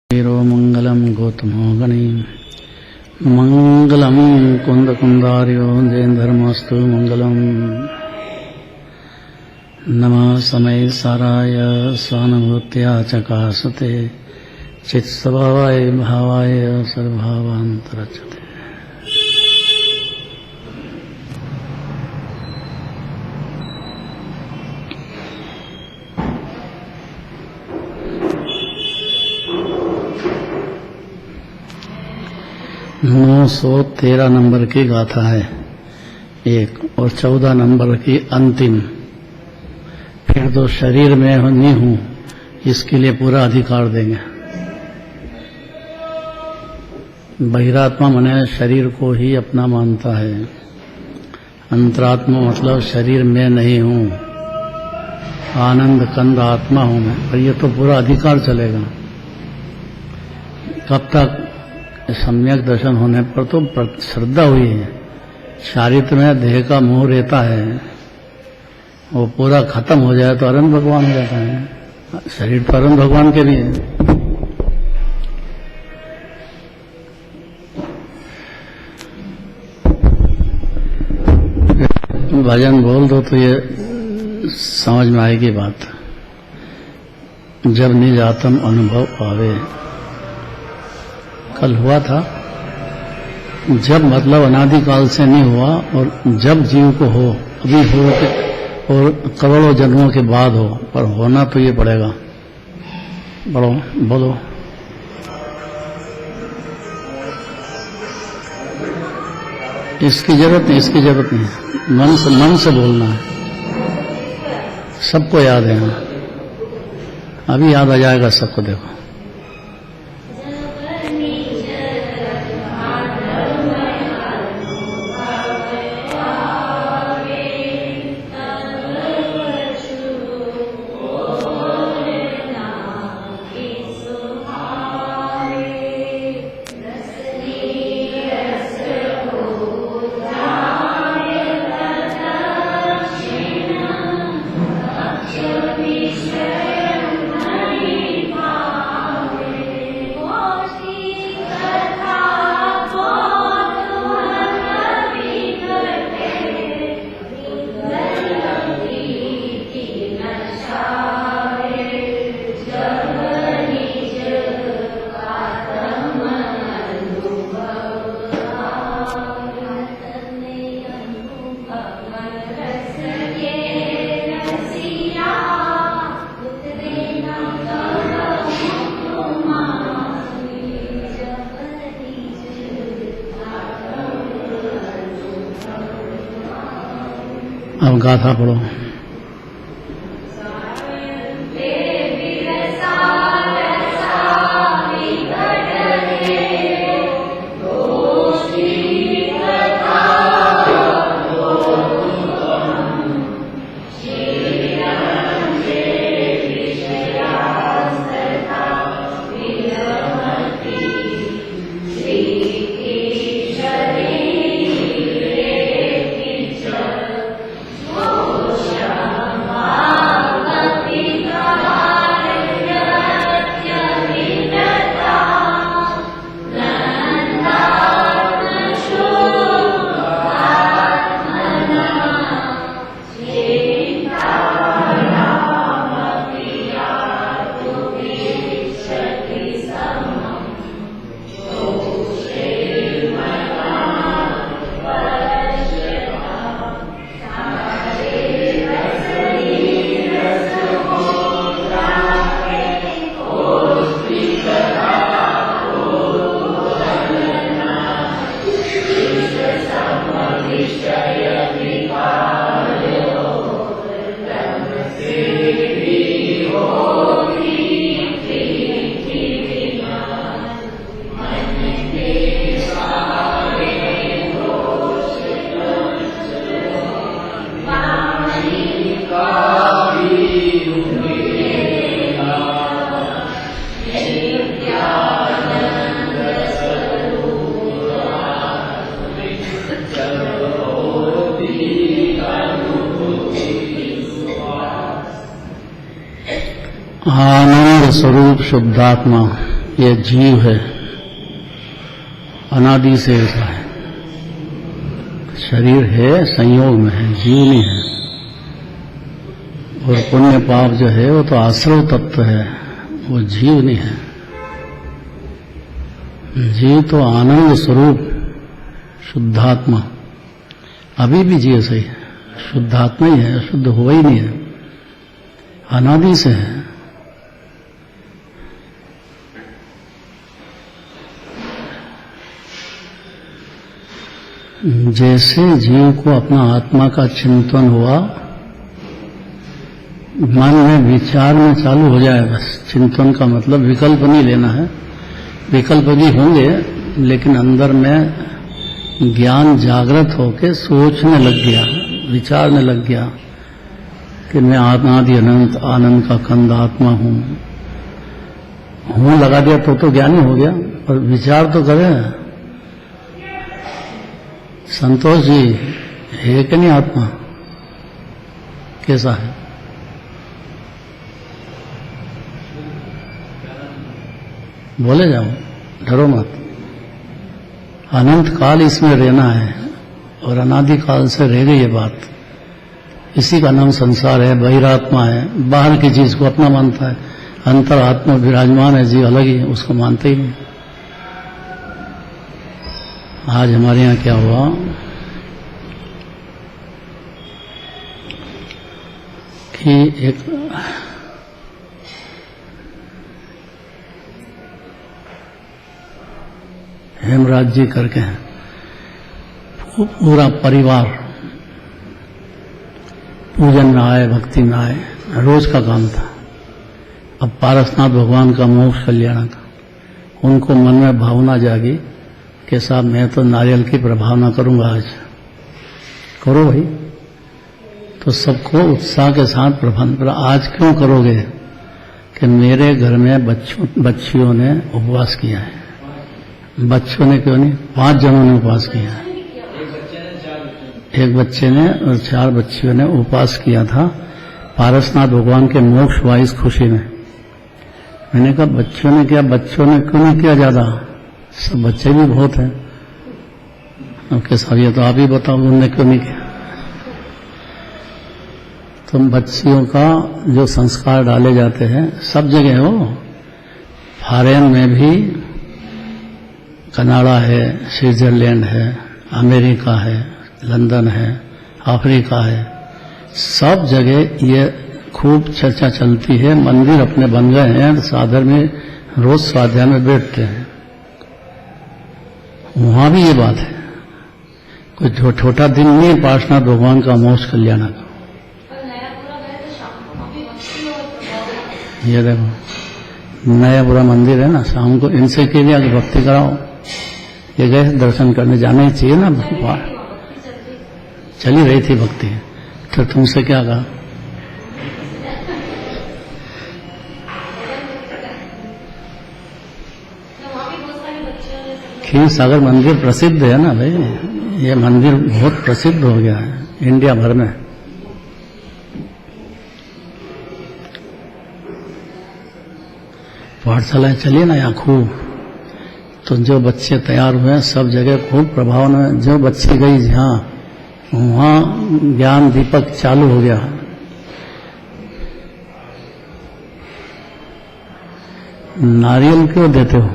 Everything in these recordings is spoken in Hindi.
वीरो मंगलम गौतमो गणी मंगलम कुंदकुंदार्यो जयधर्मस्तु मंगलम नमः समय साराय स्वानुभूत्या चकासते चित्स्वभावाय भावाय सर्वभावान्तरचते। नौ 113 नंबर की गाथा है एक, और 14 नंबर की अंतिम। फिर तो शरीर में नहीं हूं इसके लिए पूरा अधिकार देंगे। बहिरात्मा माने शरीर को ही अपना मानता है, अंतरात्मा मतलब शरीर में नहीं हूं, आनंद कंद आत्मा हूं मैं। पर ये तो पूरा अधिकार चलेगा। कब तक? सम्यक दर्शन होने पर तो श्रद्धा हुई है, शारीर में देह का मोह रहता है, वो पूरा खत्म हो जाए तो अरंत भगवान हो जाता है। शरीर तो अरंत भगवान के लिए। भजन बोल दो तो ये समझ में आएगी बात। जब निज आत्म अनुभव आवे, कल हुआ था। जब मतलब अनादिकाल से नहीं हुआ, और जब जीव को हो, अभी हो और करोड़ों जन्मों के बाद हो, पर होना तो ये पड़ेगा। बढ़ो बोलो। इसकी जरूरत नहीं, इसकी जरूरत नहीं। मन से बोलना है। सबको याद है, अभी याद आ जाएगा सबको। देखो अब गाथा पढ़ो। आनंद स्वरूप शुद्धात्मा ये जीव है, अनादि से ऐसा है। शरीर है, संयोग में है, जीव नहीं है। और पुण्य पाप जो है वो तो आश्रव तत्व है, वो जीव नहीं है। जीव तो आनंद स्वरूप शुद्धात्मा, अभी भी जीव सही है, शुद्धात्मा ही है, शुद्ध हुआ ही नहीं है, अनादि से है। जैसे जीव को अपना आत्मा का चिंतन हुआ, मन में विचार में चालू हो जाए, बस चिंतन का मतलब विकल्प नहीं लेना है, विकल्प भी होंगे लेकिन अंदर में ज्ञान जागृत होके सोचने लग गया, विचारने लग गया कि मैं आदि अनंत आनंद का कंद आत्मा हूं लगा दिया तो ज्ञानी हो गया। और विचार तो करे, संतोष जी है कि नहीं आत्मा, कैसा है? बोले जाओ, डरो मत। अनंत काल इसमें रहना है और अनादि काल से रह गई ये बात। इसी का नाम संसार है, बहिरात्मा है, बाहर की चीज को अपना मानता है। अंतर आत्मा विराजमान है, जीव अलग ही है, उसको मानते ही नहीं। आज हमारे यहाँ क्या हुआ कि एक हेमराज जी करके हैं, पूरा परिवार पूजन में आए, भक्ति में आए, रोज का काम था। अब पारसनाथ भगवान का मोक्ष कल्याण का उनको मन में भावना जागी कि साहब मैं तो नारियल की प्रभावना करूंगा, आज करो भाई। तो सबको उत्साह के साथ प्रबंध, आज क्यों करोगे कि मेरे घर में बच्चियों ने उपवास किया है। बच्चों ने क्यों नहीं, 5 जनों ने उपवास किया है। एक बच्चे ने और 4 बच्चियों ने उपवास किया था पारसनाथ भगवान के मोक्ष हुआ इस खुशी में। मैंने कहा बच्चों ने किया, बच्चों ने क्यों नहीं किया ज्यादा, सब बच्चे भी बहुत हैं। अब के साहब ये तो आप ही बताओ उन्होंने क्यों नहीं किया। तो बच्चियों का जो संस्कार डाले जाते हैं सब जगह हो, फॉरेन में भी, कनाडा है, स्विट्जरलैंड है, अमेरिका है, लंदन है, अफ्रीका है, सब जगह ये खूब चर्चा चलती है। मंदिर अपने बन गए हैं, साधर में रोज स्वाध्याय में बैठते हैं। वहां भी ये बात है, कोई छोटा दिन नहीं पार्श्वनाथ भगवान का मोक्ष कल्याण का। ये देखो नया पूरा मंदिर है ना, शाम को इनसे के लिए आगे भक्ति कराओ। ये गए दर्शन करने, जाना ही चाहिए ना, चली रही थी भक्ति। तो तुमसे क्या कहा? खीर सागर मंदिर प्रसिद्ध है ना भाई, ये मंदिर बहुत प्रसिद्ध हो गया है इंडिया भर में। पाठशालाएं चलिए ना यहाँ खूब, तो जो बच्चे तैयार हुए सब जगह खूब प्रभाव में, जो बच्ची गई जहाँ वहाँ ज्ञान दीपक चालू हो गया। नारियल क्यों देते हो?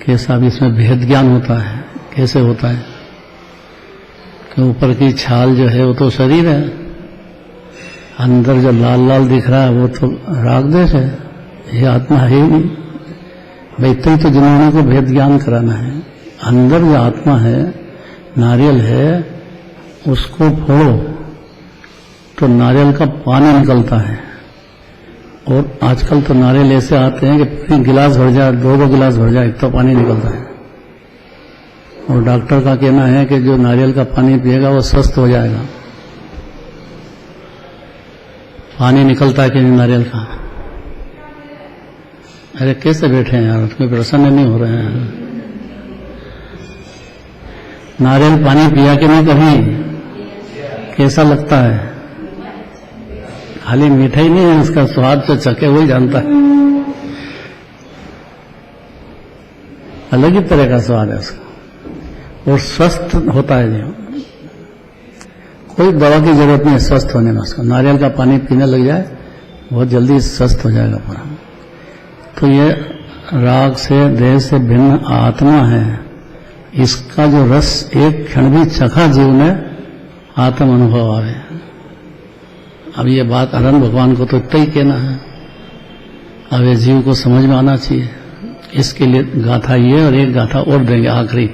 कैसा भी इसमें भेद ज्ञान होता है। कैसे होता है कि ऊपर की छाल जो है वो तो शरीर है, अंदर जो लाल लाल दिख रहा है वो तो राग देश है, ये आत्मा है ही नहीं भाई। तो जिन्होंने को भेद ज्ञान कराना है, अंदर जो आत्मा है, नारियल है, उसको फोड़ो तो नारियल का पानी निकलता है। और आजकल तो नारियल ऐसे आते हैं कि गिलास भर जाए, 2 गिलास भर जाए, एक तो पानी निकलता है। और डॉक्टर का कहना है कि जो नारियल का पानी पिएगा वो स्वस्थ हो जाएगा। पानी निकलता है कि नहीं नारियल का? अरे कैसे बैठे हैं यार, तुम्हें प्रसन्न नहीं हो रहे हैं? नारियल पानी पिया कि नहीं कभी? कैसा लगता है? खाली मीठा ही नहीं है, उसका स्वाद तो चखे वही जानता है। अलग ही तरह का स्वाद है उसका, और स्वस्थ होता है जीव। कोई दवा की जरूरत नहीं है स्वस्थ होने में उसको। नारियल का पानी पीने लग जाए बहुत जल्दी स्वस्थ हो जाएगा पूरा। तो ये राग से देह से भिन्न आत्मा है, इसका जो रस एक क्षण भी चखा जीव ने आत्म अनुभव आवे। अब ये बात अरहंत भगवान को तो इतना ही कहना है, अब ये जीव को समझ में आना चाहिए। इसके लिए गाथा ये और एक गाथा और देंगे आखिरी,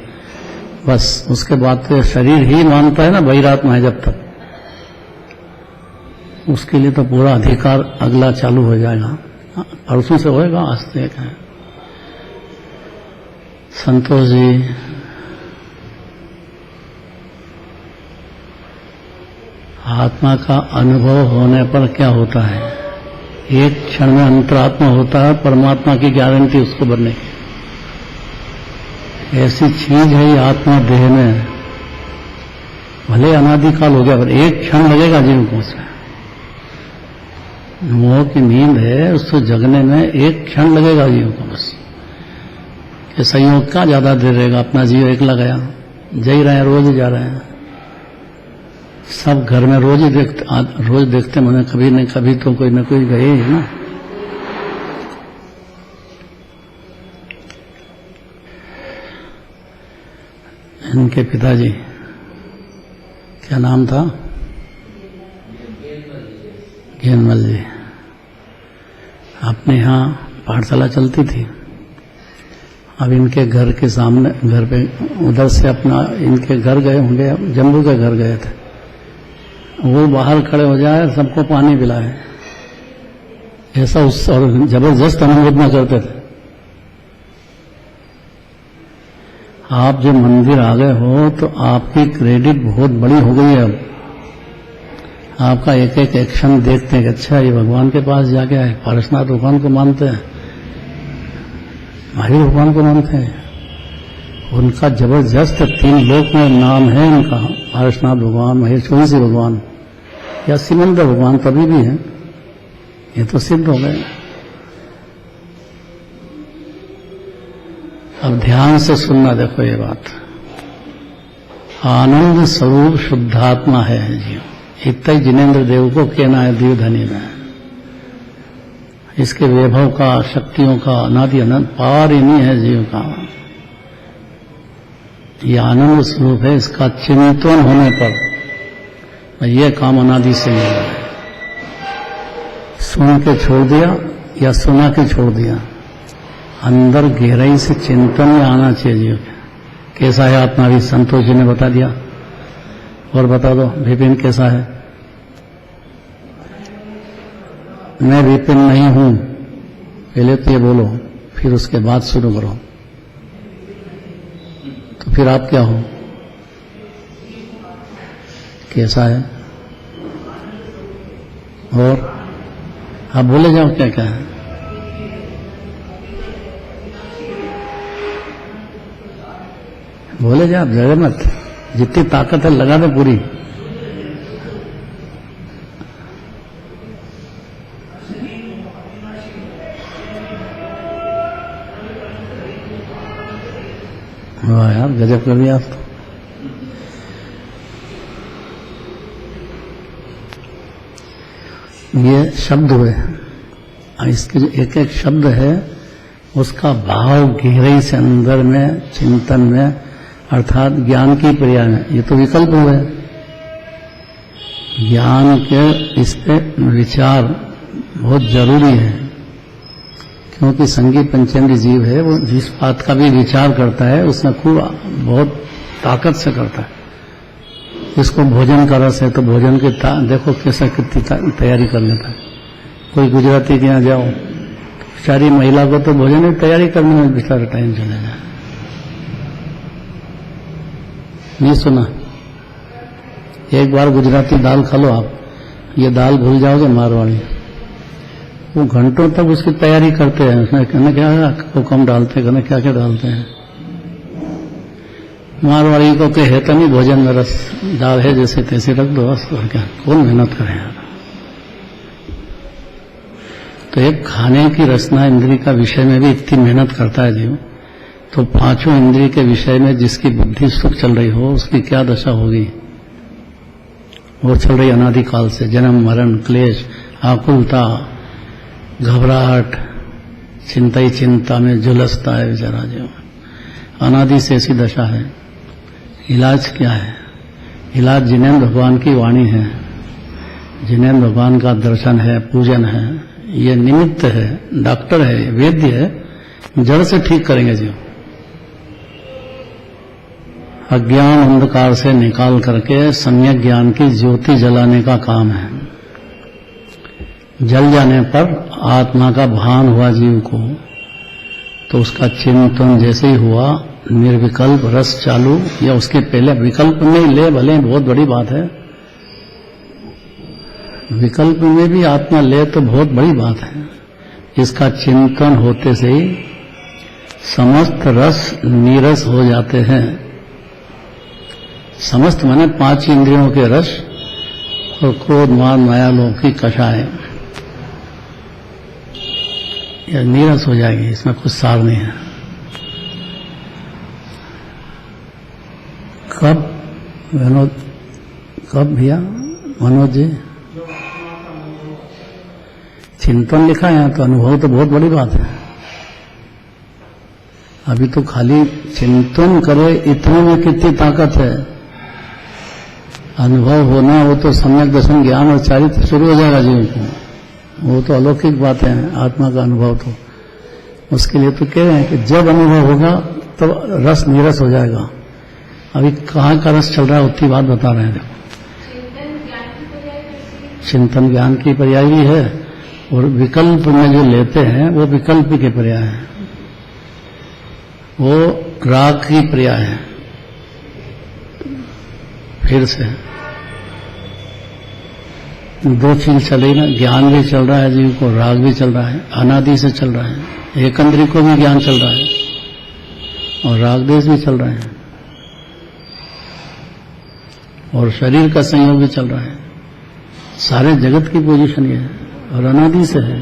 बस उसके बाद तो शरीर ही मानता है ना बहिरात्मा है जब तक, उसके लिए तो पूरा अधिकार अगला चालू हो जाएगा, परसों से होएगा, आज से है। संतोष जी आत्मा का अनुभव होने पर क्या होता है? एक क्षण में अंतरात्मा होता है, परमात्मा की गारंटी उसको बनने की। ऐसी चीज है ये आत्मा देह में, भले अनादिकाल हो गया पर एक क्षण लगेगा जीव को उसमें। मोह की नींद है, उसको जगने में एक क्षण लगेगा जीव को बस। कि संयोग का ज्यादा देर रहेगा, अपना जीव एकला गया, जा ही रहे हैं, रोज ही जा रहे हैं। सब घर में रोज देखते मैंने कभी नहीं कभी तो कोई न कोई गए ही ना। इनके पिताजी क्या नाम था? ज्ञानमल जी। अपने यहाँ पाठशाला चलती थी। अब इनके घर के सामने, घर पे उधर से अपना इनके घर गए होंगे, जम्बू के घर गए थे, वो बाहर खड़े हो जाए सबको पानी पिलाए, ऐसा उस और जबरदस्त अनुमोदना करते थे। आप जो मंदिर आ गए हो तो आपकी क्रेडिट बहुत बड़ी हो गई है। अब आपका एक एक एक्शन देखते हैं कि अच्छा ये भगवान के पास जाके आए, पारसनाथ भगवान को मानते हैं, महावीर भगवान को मानते हैं। उनका जबरदस्त 3 लोक में नाम है उनका, पारसनाथ भगवान, महेश्वरी भगवान या सिमंदर भगवान कभी भी है, ये तो सिद्ध हो गए। अब ध्यान से सुनना, देखो ये बात, आनंद स्वरूप शुद्धात्मा है जीव। इतना ही जिनेन्द्र देव को कहना है दीवधनी में। इसके वैभव का, शक्तियों का अनादि अनंत पार ही नहीं है जीव का। ये आनंद स्वरूप है, इसका चिंतन होने पर यह काम अनादि से मिल रहा है। सुन के छोड़ दिया या सुना के छोड़ दिया, अंदर गहराई से चिंतन में आना चाहिए जीव। कैसा है आत्मा? भी संतोष जी ने बता दिया, और बता दो विपिन कैसा है? मैं विपिन नहीं हूं, पहले तो ये बोलो, फिर उसके बाद शुरू करो। तो फिर आप क्या हो? कैसा है? और आप बोले जाओ क्या क्या है। बोले जाओ, जगह मत, जितनी ताकत है लगा दो पूरी। वाह यार, गजब कर दिया आप तो। ये शब्द हुए, इसके जो एक एक शब्द है उसका भाव गहराई से अंदर में, चिंतन में, अर्थात ज्ञान की पर्याय में। ये तो विकल्प हुए, ज्ञान के इस पे विचार बहुत जरूरी है, क्योंकि संगी पंचेंद्रिय जीव है, वो जिस बात का भी विचार करता है उसमें खूब बहुत ताकत से करता है। इसको भोजन का रस है तो भोजन की देखो कैसा कितनी तैयारी कर लेता है। कोई गुजराती के यहाँ जाओ, बेचारी महिला को तो भोजन की तैयारी करने में बेचारा टाइम चला जाए। नहीं सुना? एक बार गुजराती दाल खा लो आप, ये दाल भूल जाओगे मारवाड़ी। वो घंटों तक उसकी तैयारी करते हैं, उसमें कहना क्या हुक्म डालते हैं, कहना क्या क्या डालते हैं। मारवाड़ी को कहे तो नहीं भोजन में रस, दाल है जैसे तैसे रख दो बस, और क्या, कौन मेहनत करे यार। तो एक खाने की रसना इंद्री का विषय में भी इतनी मेहनत करता है जीव, तो पांचों इंद्रिय के विषय में जिसकी बुद्धि सुख चल रही हो उसकी क्या दशा होगी? वो चल रही अनादिकाल से, जन्म मरण क्लेश आकुलता घबराहट चिंता ही चिंता में झुलसता है बेचारा जो, अनादि से ऐसी दशा है। इलाज क्या है? इलाज जिनेंद्र भगवान की वाणी है, जिनेंद्र भगवान का दर्शन है, पूजन है, ये निमित्त है, डॉक्टर है, वैद्य है, जड़ से ठीक करेंगे जो। अज्ञान अंधकार से निकाल करके सम्यक ज्ञान की ज्योति जलाने का काम है। जल जाने पर आत्मा का भान हुआ जीव को, तो उसका चिंतन जैसे ही हुआ निर्विकल्प रस चालू, या उसके पहले विकल्प में ले भले बहुत बड़ी बात है, विकल्प में भी आत्मा ले तो बहुत बड़ी बात है। इसका चिंतन होते से ही समस्त रस नीरस हो जाते हैं। समस्त माने पांच इंद्रियों के रस और क्रोध मान माया लोभ की कषाय, यह नीरस हो जाएगी, इसमें कुछ सार नहीं है। कब विनोद, कब भैया मनोज जी? चिंतन लिखा है तो अनुभव तो बहुत बड़ी बात है। अभी तो खाली चिंतन करे इतने में कितनी ताकत है। अनुभव होना वो तो सम्यक दर्शन ज्ञान और चारित्र शुरू हो जाएगा जीवन को, वो तो अलौकिक बातें हैं। आत्मा का अनुभव तो उसके लिए तो कह रहे हैं कि जब अनुभव होगा तब तो रस नीरस हो जाएगा। अभी कहाँ का रस चल रहा है उतनी बात बता रहे हैं। चिंतन ज्ञान की पर्याय भी है, और विकल्प में जो लेते हैं वो विकल्प के पर्याय है, वो राग की पर्याय है। फिर से दो चीज चल रही ना, ज्ञान भी चल रहा है जीव को, राग भी चल रहा है, अनादि से चल रहा है। एक इंद्रिय को भी ज्ञान चल रहा है और राग देश भी चल रहे हैं, और शरीर का संयोग भी चल रहा है। सारे जगत की पोजीशन ये है और अनादि से है।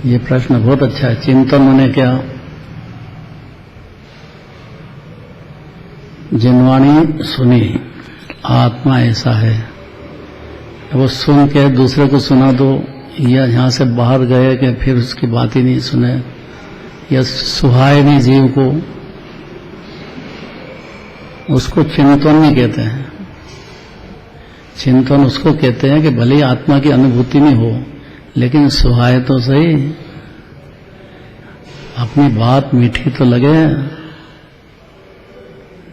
ये प्रश्न बहुत अच्छा है। चिंतन होने क्या? जिनवाणी सुनी आत्मा ऐसा है, वो सुन के दूसरे को सुना दो, या यहां से बाहर गए कि फिर उसकी बात ही नहीं सुने, या सुहाए नहीं जीव को, उसको चिंतन नहीं कहते हैं। चिंतन उसको कहते हैं कि भले ही आत्मा की अनुभूति नहीं हो, लेकिन सुहाए तो सही, अपनी बात मीठी तो लगे।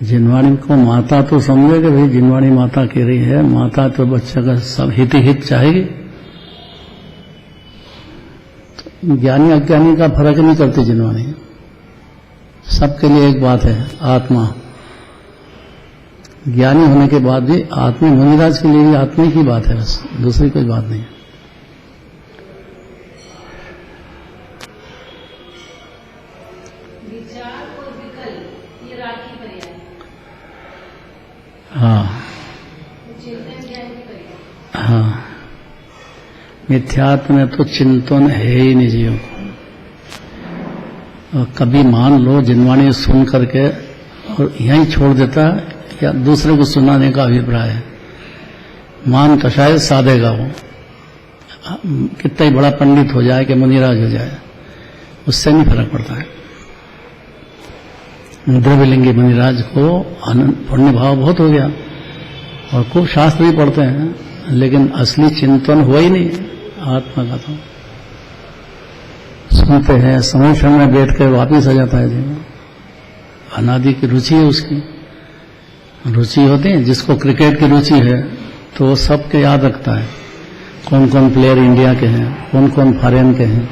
जिनवाणी को माता तो समझे कि भाई जिनवाणी माता कह रही है, माता तो बच्चा का सब हित ही हित चाहेगी। तो ज्ञानी अज्ञानी का फर्क नहीं करती जिनवाणी, सबके लिए एक बात है आत्मा। ज्ञानी होने के बाद भी आत्मा, मुनिराज के लिए भी आत्मा की बात है, बस दूसरी कोई बात नहीं है। हाँ हाँ, मिथ्यात्व में तो चिंतन है ही नहीं जीव को। कभी मान लो जिनवाणी सुन करके और यहीं छोड़ देता है, या दूसरे को सुनाने का अभिप्राय है, मान तो शायद साधेगा वो, कितना ही बड़ा पंडित हो जाए कि मुनिराज हो जाए, उससे नहीं फर्क पड़ता है। द्रव्यलिंगी मुनिराज को पुण्य भाव बहुत हो गया और खूब शास्त्र भी पढ़ते हैं, लेकिन असली चिंतन हुआ ही नहीं आत्मा का। तो सुनते हैं, समय समय बैठ कर वापिस आ जाता है जीवन। अनादि की रुचि है, उसकी रुचि होती है। जिसको क्रिकेट की रुचि है तो वो सबके याद रखता है, कौन कौन प्लेयर इंडिया के हैं, कौन कौन फॉरेन के हैं,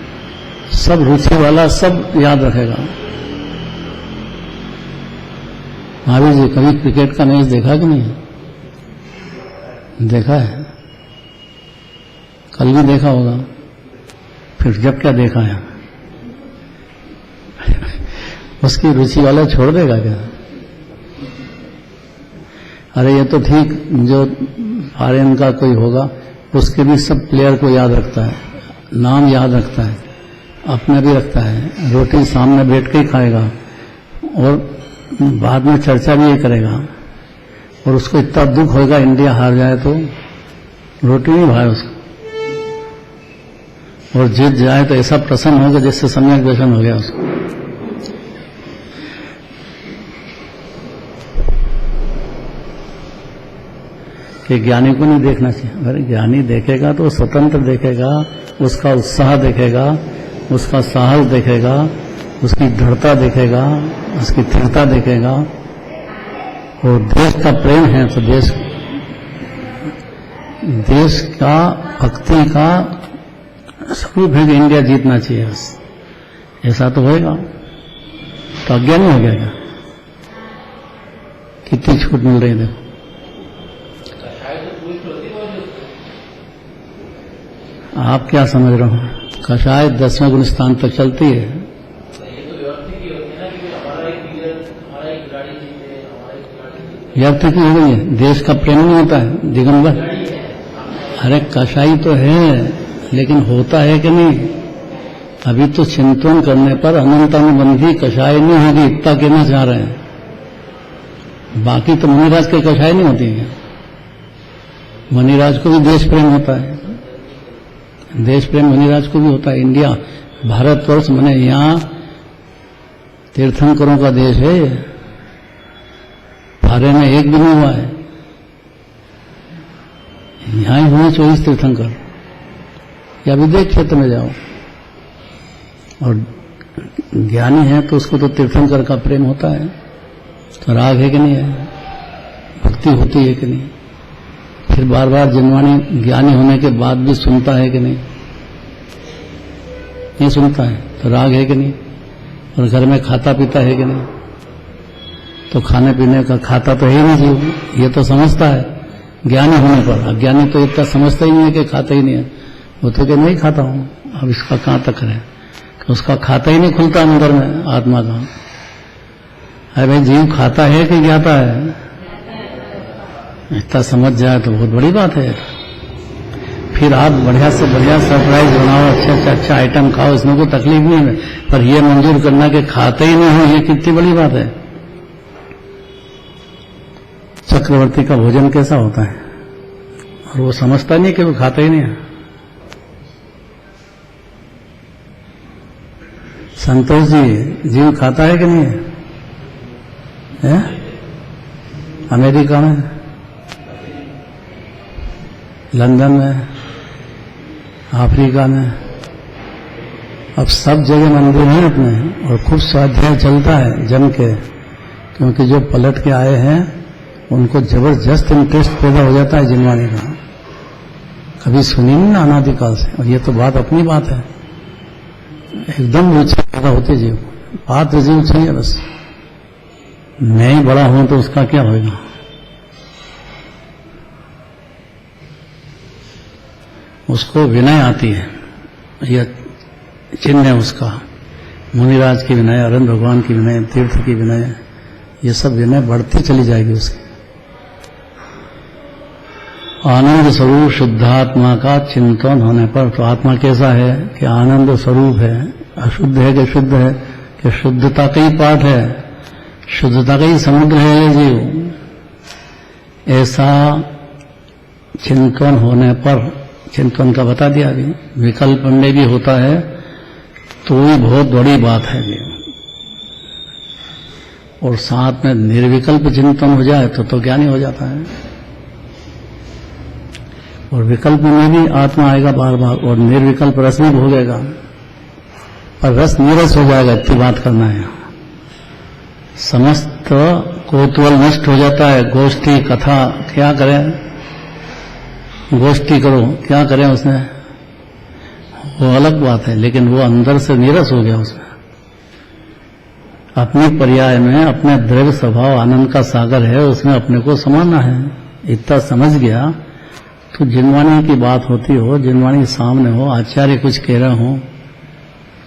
सब रुचि वाला सब याद रखेगा। महावीर जी कभी क्रिकेट का मैच देखा कि नहीं? देखा है, कल भी देखा होगा, फिर जब क्या देखा है? उसकी रुचि वाला छोड़ देगा क्या? अरे ये तो ठीक, जो फॉरेन का कोई होगा उसके भी सब प्लेयर को याद रखता है, नाम याद रखता है, अपने भी रखता है, रोटी सामने बैठ के ही खाएगा और बाद में चर्चा भी यही करेगा। और उसको इतना दुख होगा इंडिया हार जाए तो रोटी नहीं भाई उसको, और जीत जाए तो ऐसा प्रसन्न होगा जिससे सम्यक दर्शन हो गया उसको। कि ज्ञानी को नहीं देखना चाहिए। अगर ज्ञानी देखेगा तो स्वतंत्र देखेगा, उसका उत्साह देखेगा, उसका साहस देखेगा, उसकी दृढ़ता देखेगा, उसकी स्थिरता देखेगा। और देश का प्रेम है तो देश का भक्ति का स्वरूप है कि इंडिया जीतना चाहिए, बस ऐसा तो होएगा तो अज्ञानी हो जाएगा। कितनी छूट मिल रही है देखो। आप क्या समझ रहे हो? कषाय 10वें गुण स्थान तक चलती है। व्यक्ति की हो गई है, देश का प्रेम नहीं होता है दिगंबर। अरे कषाई तो है लेकिन होता है कि नहीं? अभी तो चिंतन करने पर अनंतानुबंधी कषाय नहीं होगी, इतना कहना चाह रहे हैं। बाकी तो मुनिराज के कषाय नहीं होती है। मुनिराज को भी देश प्रेम होता है, देश प्रेम मुनिराज को भी होता है। इंडिया भारतवर्ष माने यहाँ तीर्थंकरों का देश है। फारे में एक भी नहीं हुआ है, यहाँ ही हुए 24 तीर्थंकर। या विदेश क्षेत्र में जाओ और ज्ञानी है तो उसको तो तीर्थंकर का प्रेम होता है। तो राग है कि नहीं है? भक्ति होती है कि नहीं? फिर बार बार जिनवाणी ज्ञानी होने के बाद भी सुनता है कि नहीं? नहीं सुनता है तो राग है कि नहीं? और घर में खाता पीता है कि नहीं? तो खाने पीने का खाता तो है नहीं जीव, ये तो समझता है ज्ञानी होने पर। अज्ञानी तो इतना समझता ही नहीं है कि खाता ही नहीं है। वो तो कि नहीं खाता हूं, अब इसका कहां तक है कि उसका खाता ही नहीं खुलता अंदर में आत्मा का। अरे भाई जीव खाता है कि ज्ञाता है? इतना समझ जाए तो बहुत बड़ी बात है। फिर आप बढ़िया से बढ़िया सरप्राइज बनाओ, अच्छे से अच्छा आइटम खाओ, इसमें कोई तकलीफ नहीं है। पर ये मंजूर करना कि खाते ही नहीं हो, ये कितनी बड़ी बात है। चक्रवर्ती का भोजन कैसा होता है और वो समझता नहीं कि वो खाता ही नहीं है। संतोष जी जीव खाता है कि नहीं है? अमेरिका में, लंदन में, अफ्रीका में, अब सब जगह मंदिर हैं अपने और खूब स्वाध्याय चलता है जम के। क्योंकि जो पलट के आए हैं उनको जबरदस्त इंटरेस्ट पैदा हो जाता है जिनवाणी का। कभी सुनी नहीं ना अनादिकाल से। और ये तो बात अपनी बात है, एकदम रुचि पैदा होती जीव को। पात्र जीव चाहिए बस। मैं ही बड़ा हूं तो उसका क्या होगा? उसको विनय आती है, यह चिन्ह है उसका। मुनिराज की विनय, अरविंद भगवान की विनय, तीर्थ की विनय, ये सब विनय बढ़ती चली जाएगी उसकी। आनंद स्वरूप शुद्धात्मा का चिंतन होने पर तो आत्मा कैसा है कि आनंद स्वरूप है। अशुद्ध है कि शुद्ध है? कि शुद्धता का ही पाठ है, शुद्धता का ही समुद्र है ये जीव। ऐसा चिंतन होने पर, चिंतन का बता दिया अभी, विकल्प में भी होता है तो ये बहुत बड़ी बात है ये। और साथ में निर्विकल्प चिंतन हो जाए तो ज्ञानी हो जाता है। और विकल्प में भी आत्मा आएगा बार बार, और निर्विकल्प रस भी भोगेगा, पर रस नीरस हो जाएगा। इतनी बात करना है। समस्त कौतूहल नष्ट हो जाता है। गोष्ठी कथा क्या करें, गोष्ठी करो क्या करें उसने, वो अलग बात है, लेकिन वो अंदर से नीरस हो गया उसमें। अपनी पर्याय में अपने द्रव्य स्वभाव आनंद का सागर है, उसमें अपने को समाना है। इतना समझ गया तो जिनवाणी की बात होती हो, जिनवाणी सामने हो, आचार्य कुछ कह रहे हो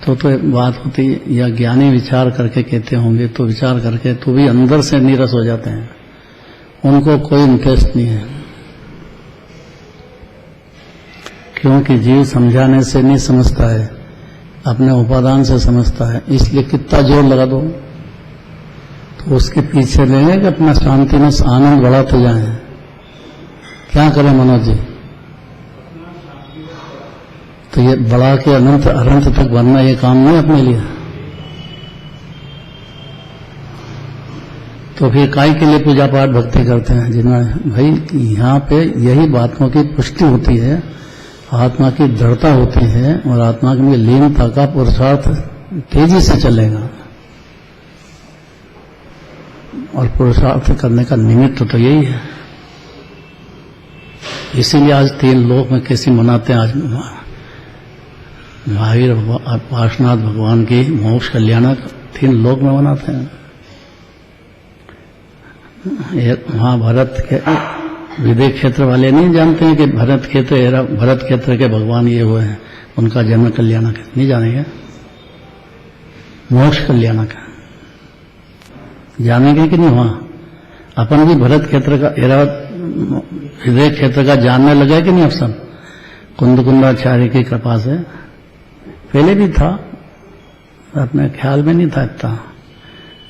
तो बात होती, या ज्ञानी विचार करके कहते होंगे तो विचार करके तो भी अंदर से नीरस हो जाते हैं। उनको कोई इंटरेस्ट नहीं है, क्योंकि जीव समझाने से नहीं समझता है, अपने उपादान से समझता है, इसलिए कितना जोर लगा दो तो उसके पीछे लेंगे कि अपना शांति में आनंद बढ़ाते जाएं। क्या करें मनोज जी? तो ये बढ़ा के अनंत अनंत तक बनना ये काम नहीं अपने लिए। तो फिर काय के लिए पूजा पाठ भक्ति करते हैं? जिन्होंने भाई यहाँ पे यही बातों की पुष्टि होती है, आत्मा की दृढ़ता होती है और आत्मा की लीनता का पुरुषार्थ तेजी से चलेगा। और पुरुषार्थ करने का निमित्त तो यही है। इसीलिए आज 3 लोक में कैसे मनाते हैं? आज महावीर पार्श्वनाथ भगवान की मोक्ष कल्याणक 3 लोक में मनाते हैं। एक वहां भरत के विदेह क्षेत्र वाले नहीं जानते हैं कि भरत क्षेत्र के भगवान ये हुए हैं, उनका जन्म कल्याणक है, नहीं जानेंगे। मोक्ष कल्याणक है, जानेंगे कि नहीं? वहां अपन भी भरत क्षेत्र का विदेह क्षेत्र का जानने लगे कि नहीं? अब सब कुंदकुंदाचार्य की कृपा से पहले भी था, अपने ख्याल में नहीं था इतना।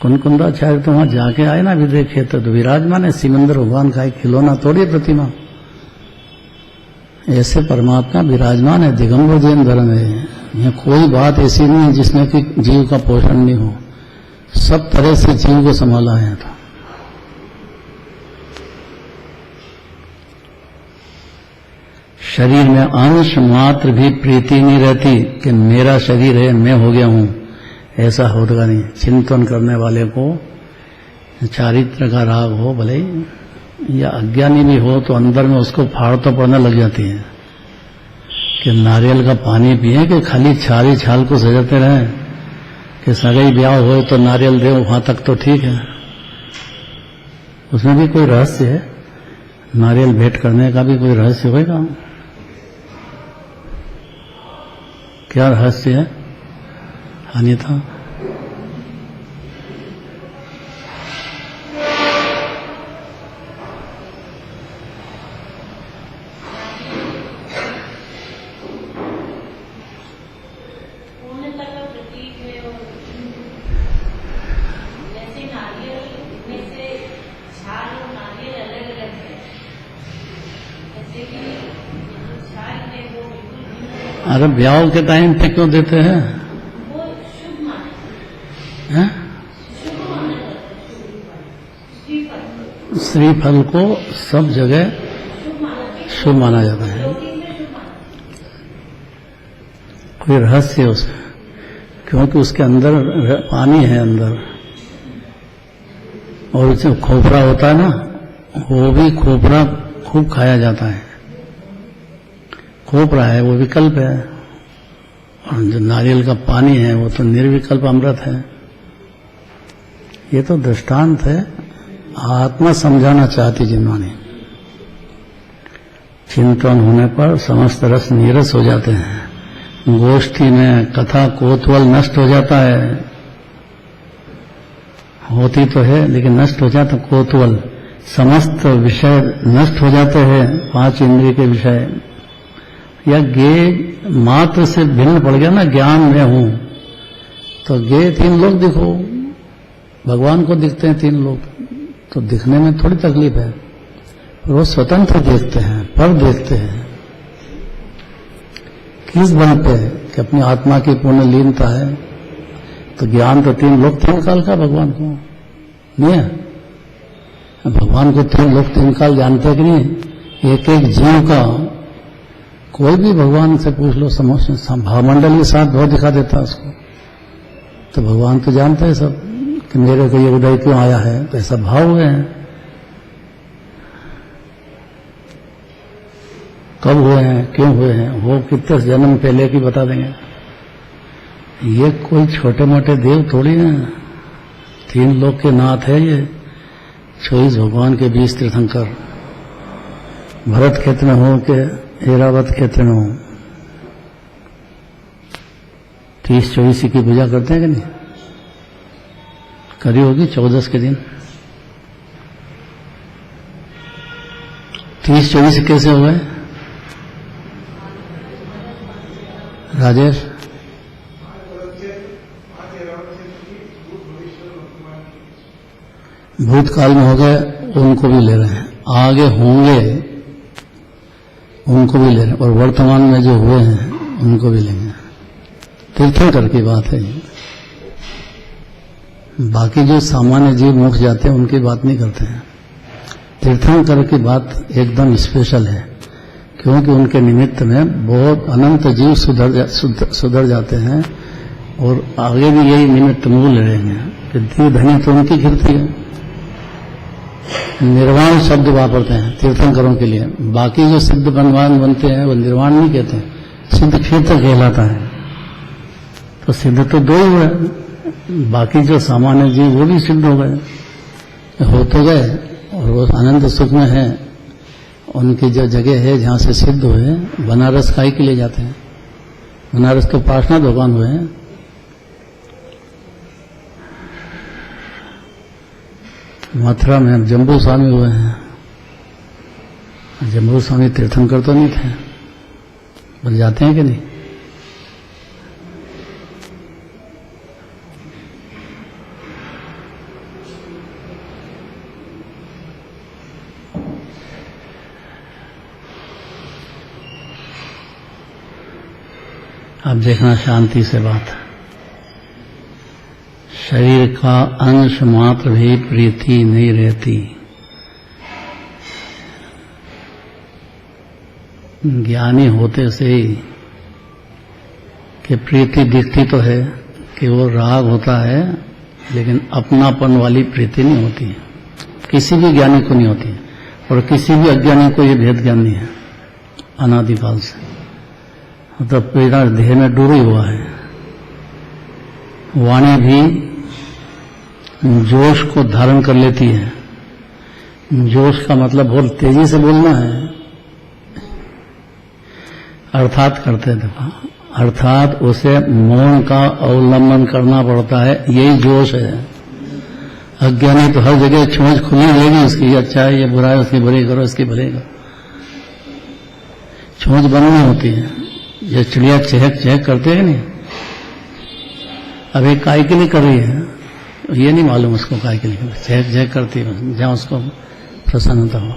कुंदकुंदाचार्य तो वहां जाके आए ना विदेह क्षेत्र, तो विराजमान है सिमंदर भगवान का एक खिलौना थोड़ी प्रतिमा। ऐसे परमात्मा विराजमान है, दिगंबर जैन धर्म है। यहाँ कोई बात ऐसी नहीं है जिसमें कि जीव का पोषण नहीं हो, सब तरह से जीव को संभाला है। था शरीर में अंश मात्र भी प्रीति नहीं रहती कि मेरा शरीर है, मैं हो गया हूं, ऐसा होगा नहीं। चिंतन करने वाले को चारित्र का राग हो भले या अज्ञानी भी हो तो अंदर में उसको फाड़ तो पड़ने लग जाती है कि नारियल का पानी पिए कि खाली छाली छाल को सजाते रहे कि सगाई ब्याह हो तो नारियल दे, वहां तक तो ठीक है, उसमें भी कोई रहस्य है। नारियल भेंट करने का भी कोई रहस्य होगा? क्या रहस्य है अनिता? अरे ब्याह के टाइम पे क्यों देते हैं? श्रीफल को सब जगह शुभ माना जाता है। कोई रहस्य है उसमें, क्योंकि उसके अंदर पानी है अंदर, और जो खोपरा होता है ना, वो भी खोपरा खूब खाया जाता है। खोपरा है वो विकल्प है, और जो नारियल का पानी है वो तो निर्विकल्प अमृत है। ये तो दृष्टांत है, आत्मा समझाना चाहती जिन्होंने। चिंतन होने पर समस्त रस नीरस हो जाते हैं, गोष्ठी में कथा कोतवल नष्ट हो जाता है, होती तो है लेकिन नष्ट हो जाता कोतवल, समस्त विषय नष्ट हो जाते हैं, 5 इंद्रिय के विषय। या गे मात्र से भिन्न पड़ गया ना, ज्ञान में हूं तो गे 3 लोग दिखो, भगवान को दिखते हैं 3 लोग, तो दिखने में थोड़ी तकलीफ है, पर वो स्वतंत्र देखते हैं, पर देखते हैं किस बल पे कि अपनी आत्मा की पूर्ण लीनता है। तो ज्ञान तो 3 लोग 3 काल का भगवान को नहीं है। भगवान को 3 लोग 3 काल जानते कि नहीं? एक एक जीव का, कोई भी भगवान से पूछ लो, भावमंडल के साथ बहुत दिखा देता है उसको। तो भगवान तो जानते हैं सब कि मेरे को ये उदय क्यों आया है, तो ऐसा भाव हुए हैं। कब हुए हैं, क्यों हुए हैं, वो कितने जन्म पहले की बता देंगे। ये कोई छोटे मोटे देव थोड़ी हैं, 3 लोक के नाथ है ये, 24 भगवान के 20 तीर्थंकर, भरत क्षेत्र में हो के ऐरावत क्षेत्र में हो। 30-24 की पूजा करते हैं कि नहीं? करी होगी 14 के दिन। 30-24 कैसे हुए राजेश? भूतकाल में हो गए उनको भी ले रहे हैं, आगे होंगे उनको भी ले रहे हैं, और वर्तमान में जो हुए हैं उनको भी लेंगे। तीर्थंकर की बात है। बाकी जो सामान्य जीव मोक्ष जाते हैं उनकी बात नहीं करते हैं। तीर्थंकर की बात एकदम स्पेशल है, क्योंकि उनके निमित्त में बहुत अनंत जीव सुधर जाते हैं, और आगे भी यही निमित्त मूल रहेंगे कि दीव धनी तो उनकी कीर्ति है। निर्वाण शब्द वापरते हैं तीर्थंकरों के लिए। बाकी जो सिद्ध बनवान बनते हैं वो निर्वाण नहीं कहते हैं, सिद्ध क्षेत्र कहलाता है। तो सिद्ध तो दो ही हुए, बाकी जो सामान्य जीव वो भी सिद्ध हो गए, हो तो गए, और वो आनंद सुख में है। उनकी जो जगह है जहाँ से सिद्ध हुए, बनारस काहे के लिए जाते हैं? बनारस तो पार्श्वनाथ भगवान हुए हैं। मथुरा में जम्बू स्वामी हुए हैं। जम्बू स्वामी तीर्थंकर तो नहीं थे, बन जाते हैं कि नहीं? अब देखना शांति से बात। शरीर का अंश मात्र भी प्रीति नहीं रहती। ज्ञानी होते से ही कि प्रीति दिखती तो है कि वो राग होता है, लेकिन अपनापन वाली प्रीति नहीं होती है। किसी भी ज्ञानी को नहीं होती है, और किसी भी अज्ञानी को ये भेद ज्ञान नहीं है अनादिकाल से। मतलब पूरा देह में डूबा हुआ है। वाणी भी जोश को धारण कर लेती है। जोश का मतलब बहुत तेजी से बोलना है, अर्थात करते देखो, अर्थात उसे मौन का अवलंबन करना पड़ता है। यही जोश है। अज्ञानी तो हर जगह छूंछ खुली रहेगी उसकी, अच्छा है ये बुरा है उसकी बुरी करो, इसकी भले करो। छूंछ बननी होती है। ये चिड़िया चहक चहक करते हैं नहीं, अब एक काय के लिए कर रही है, ये नहीं मालूम उसको काय के लिए चहक चहक करती है, जहां उसको प्रसन्नता हो।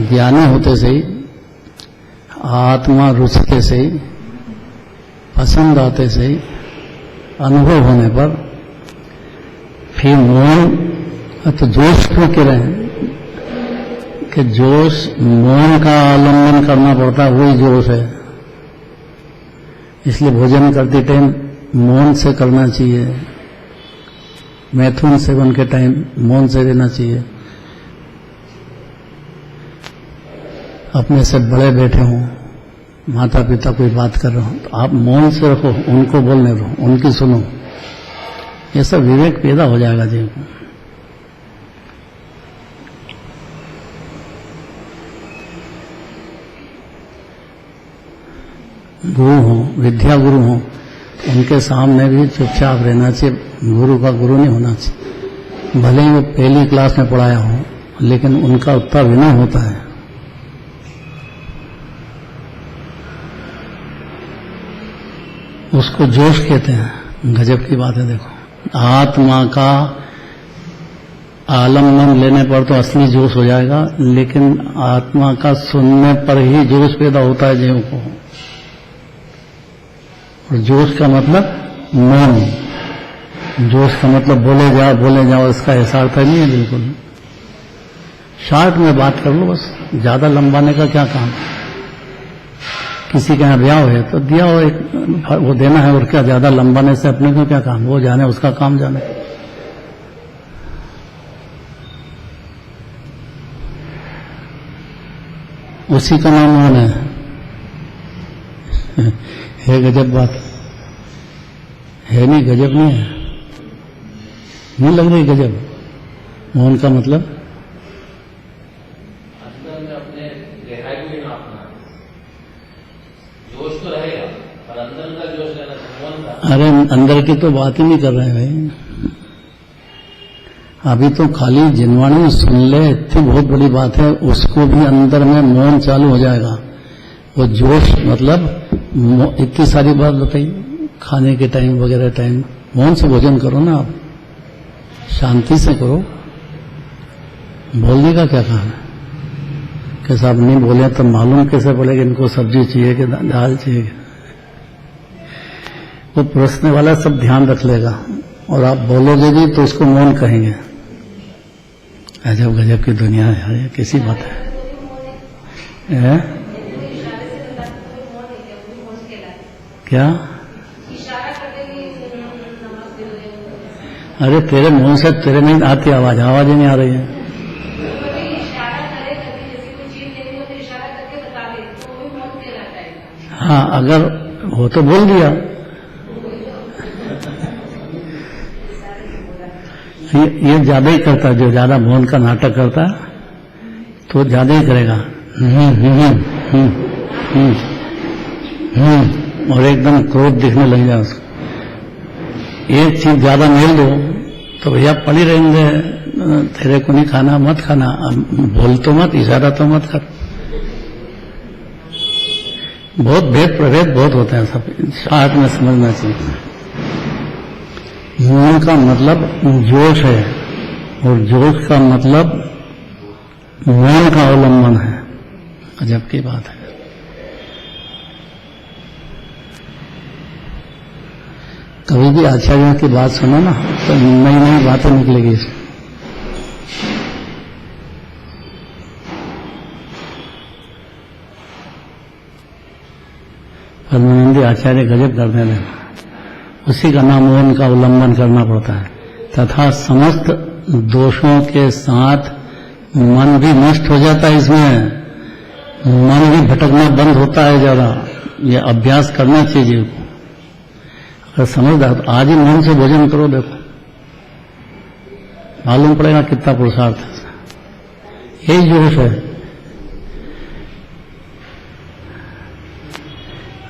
ज्ञानी होते से ही, आत्मा रुचते से ही, पसंद आते से ही, अनुभव होने पर फिर मौन। तो जोश क्यों कह रहे हैं कि जोश मौन का आलम्बन करना पड़ता है, वही जोश है। इसलिए भोजन करते टाइम मौन से करना चाहिए, मैथुन सेवन के टाइम मौन से रहना चाहिए। अपने से बड़े बैठे हों, माता पिता कोई बात कर रहे हो तो आप मौन से रखो, उनको बोलने दो, उनकी सुनो। ये सब विवेक पैदा हो जाएगा जीव को। गुरु हो, विद्या गुरु हो, उनके सामने भी चुपचाप रहना चाहिए। गुरु का गुरु नहीं होना चाहिए। भले ही वो पहली क्लास में पढ़ाया हो, लेकिन उनका उतना विनय होता है। उसको जोश कहते हैं। गजब की बात है। देखो, आत्मा का आलम्बन लेने पर तो असली जोश हो जाएगा, लेकिन आत्मा का सुनने पर ही जोश पैदा होता है जीव को। और जोश का मतलब मौन, जोश का मतलब बोले जाओ, इसका ऐसा अर्थ नहीं है बिल्कुल। शार्ट में बात कर लो बस, ज्यादा लंबाने का क्या काम। किसी के यहाँ ब्याह है तो दिया हो, एक वो देना है, और क्या ज्यादा लंबाने से अपने को क्या काम। वो जाने, उसका काम जाने। उसी का नाम मौन है गजब बात है। नहीं गजब नहीं है, नहीं लग रही गजब। मौन का मतलब अंदर में अपने गहराई को भी नापना है। जोश तो रहेगा, पर अंदर का जोश रहना चाहिए, मौन का। अरे अंदर की तो बात ही नहीं कर रहे हैं भाई। अभी तो खाली जिनवाणी सुन ले, इतनी बहुत बड़ी बात है। उसको भी अंदर में मौन चालू हो जाएगा। वो जोश मतलब इतनी सारी बात बताई, खाने के टाइम वगैरह टाइम मौन से भोजन करो ना आप, शांति से करो। बोलने का क्या काम है? कि साहब नहीं बोले तो मालूम कैसे पड़ेगा इनको सब्जी चाहिए कि दाल चाहिए? वो प्रश्न वाला सब ध्यान रख लेगा और आप बोलोगे भी तो उसको मौन कहेंगे। अजब गजब की दुनिया है यार, ये कैसी बात है? क्या? अरे तेरे मुंह से तेरे नहीं आती आवाज ही नहीं आ रही है। हाँ, अगर वो तो बोल दिया, ये ज्यादा ही करता है। जो ज्यादा मौन का नाटक करता है तो ज्यादा ही करेगा। और एकदम क्रोध दिखने लग जाए उसको। एक चीज ज्यादा मिल दो तो भैया पड़ी रहेंगे, तेरे को नहीं खाना मत खाना, बोल तो मत, इशारा तो मत कर। बहुत भेद प्रभेद बहुत होते हैं, सब शायद में समझना चाहिए। मौन का मतलब जोश है और जोश का मतलब मौन का अवलंबन है। अजब की बात है। कभी भी आचार्यों की बात सुनो ना तो नई नई बातें निकलेगी इसमें। परमानंदी आचार्य गजब करते हैं, उसी का नाम मौन का अवलंबन करना पड़ता है। तथा समस्त दोषों के साथ मन भी नष्ट हो जाता है, इसमें मन भी भटकना बंद होता है। जरा ये अभ्यास करना चाहिए जीव को। अगर समझदार तो आज ही मन से भोजन करो, देखो मालूम पड़ेगा कितना पुरुषार्थ है। यही जोश है।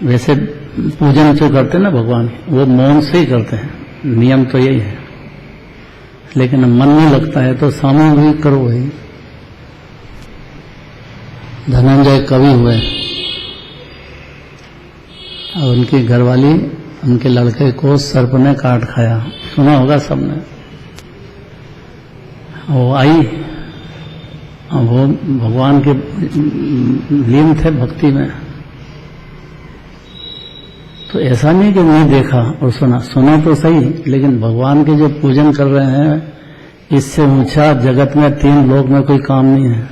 वैसे पूजन जो करते हैं ना भगवान, वो मौन से ही करते हैं, नियम तो यही है। लेकिन मन नहीं लगता है तो सामूहिक करो भाई। धनंजय कवि हुए और उनकी घरवाली उनके लड़के को सर्प ने काट खाया, सुना होगा सबने। वो आई, वो भगवान के लीन थे भक्ति में। तो ऐसा नहीं कि नहीं देखा और सुना तो सही, लेकिन भगवान के जो पूजन कर रहे हैं, इससे ऊंचा जगत में 3 लोक में कोई काम नहीं है।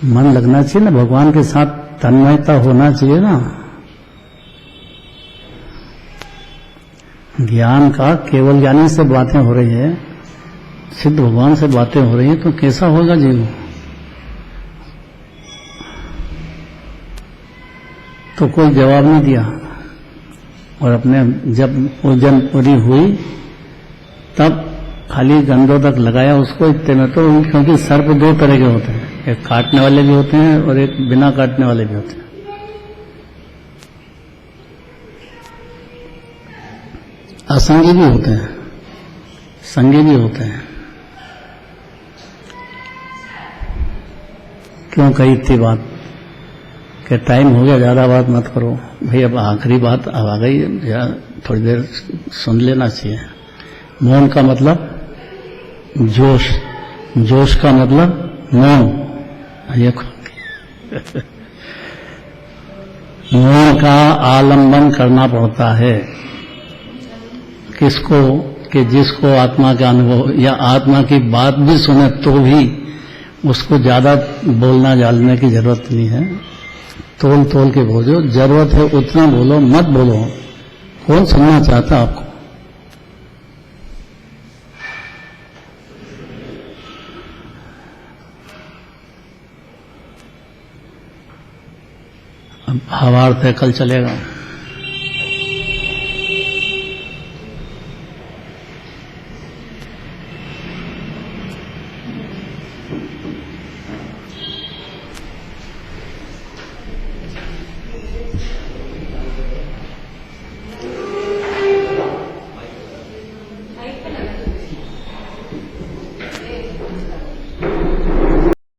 मन लगना चाहिए ना, भगवान के साथ तन्मयता होना चाहिए ना। ज्ञान का केवल ज्ञानी से बातें हो रही है, सिद्ध भगवान से बातें हो रही है, तो कैसा होगा जीव? तो कोई जवाब नहीं दिया। और अपने जब पूजन पूरी हुई तब खाली गंधोदक लगाया उसको इतने में। तो क्योंकि सर्प 2 तरह के होते हैं, एक काटने वाले भी होते हैं और एक बिना काटने वाले भी होते हैं। असंगी भी होते हैं, संगी भी होते हैं। क्यों कही इतनी बात कि टाइम हो गया, ज्यादा बात मत करो भाई। अब आखिरी बात अब आ गई, थोड़ी देर सुन लेना चाहिए। मौन का मतलब जोश, जोश का मतलब मौन। ये मौन का आलंबन करना पड़ता है। किसको? कि जिसको आत्मा का अनुभव या आत्मा की बात भी सुने तो भी उसको ज्यादा बोलना जालने की जरूरत नहीं है। तोल तोल के बोलो, जरूरत है उतना बोलो, मत बोलो। कौन सुनना चाहता आपको? अब भावार्थ है, कल चलेगा।